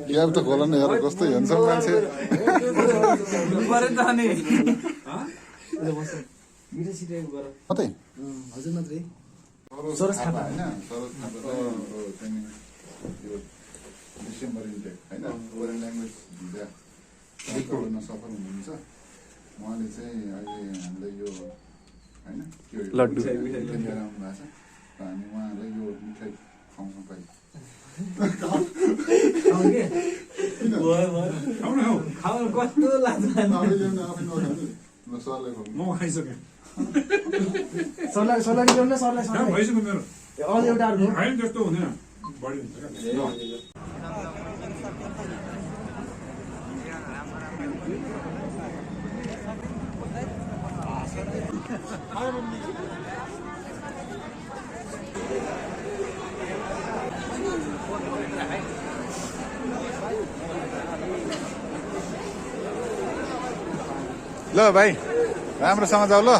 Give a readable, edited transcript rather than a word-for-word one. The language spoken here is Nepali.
क्याब त खोला नि हेर कस्तो हेन्सम मान्छे मात्रै हजुर मात्रै सरोज थापा होइन सरोज थापा डिसेम्बर इन्टेक होइन फोरेन ल्याङ्ग्वेज भिजा गर्न सफल हुनुहुन्छ उहाँले चाहिँ अहिले हामीलाई यो होइन लड्डु लिएर आउनु भएको छ र हामी उहाँलाई यो मिठाई खुवाउन पाइ कस्तो लाग्छ सरलाई म खाइसकेँ सरलाई ल्याउनु न सरलाई भइसक्यो मेरो अझ एउटा अर्को होइन त्यस्तो हुँदैन बढी हुन्छ क्या ल भाइ राम्रोसँग जाऊ ल